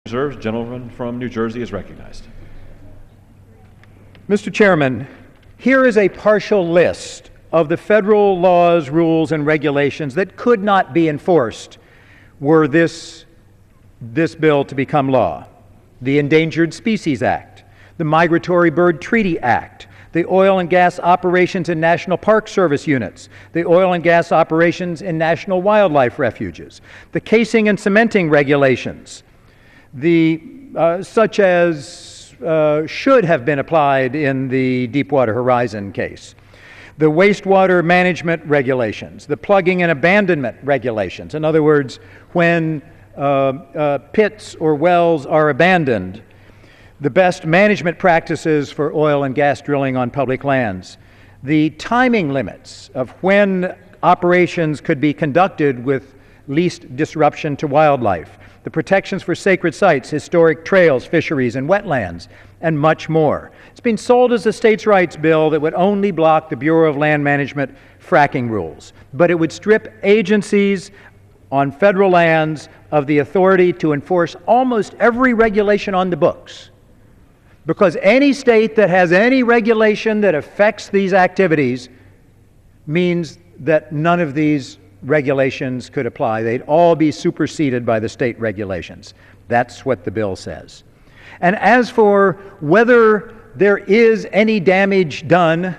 Reserve. Gentleman from New Jersey is recognized. Mr. Chairman, here is a partial list of the federal laws, rules, and regulations that could not be enforced were this bill to become law. The Endangered Species Act, the Migratory Bird Treaty Act, the Oil and Gas Operations in National Park Service units, the oil and gas operations in national wildlife refuges, the casing and cementing regulations, such as should have been applied in the Deepwater Horizon case, the wastewater management regulations, the plugging and abandonment regulations. In other words, when pits or wells are abandoned, the best management practices for oil and gas drilling on public lands, the timing limits of when operations could be conducted with least disruption to wildlife, the protections for sacred sites, historic trails, fisheries, and wetlands, and much more. It's been sold as a states' rights bill that would only block the Bureau of Land Management fracking rules, but it would strip agencies on federal lands of the authority to enforce almost every regulation on the books. Because any state that has any regulation that affects these activities means that none of these regulations could apply. They'd all be superseded by the state regulations. That's what the bill says. And as for whether there is any damage done,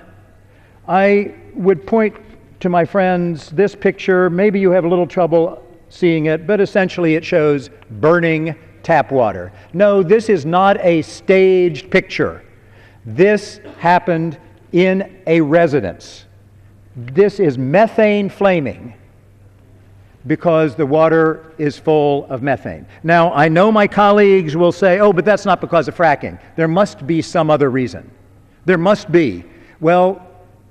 I would point to my friends this picture. Maybe you have a little trouble seeing it, but essentially it shows burning tap water. No, this is not a staged picture. This happened in a residence. This is methane flaming because the water is full of methane. Now, I know my colleagues will say, oh, but that's not because of fracking. There must be some other reason. There must be. Well,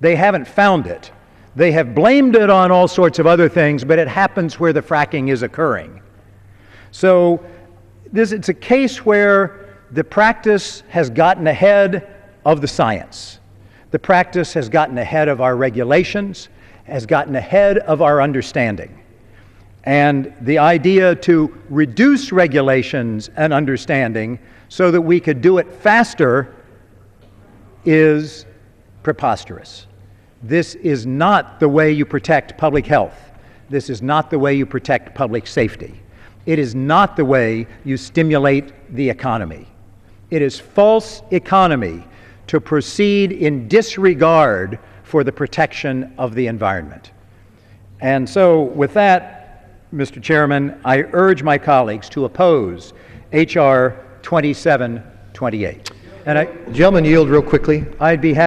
they haven't found it. They have blamed it on all sorts of other things, but it happens where the fracking is occurring. So it's a case where the practice has gotten ahead of the science. The practice has gotten ahead of our regulations, has gotten ahead of our understanding. And the idea to reduce regulations and understanding so that we could do it faster is preposterous. This is not the way you protect public health. This is not the way you protect public safety. It is not the way you stimulate the economy. It is false economy to proceed in disregard for the protection of the environment. And so with that, Mr. Chairman, I urge my colleagues to oppose H.R. 2728. Gentleman, yield real quickly. I'd be happy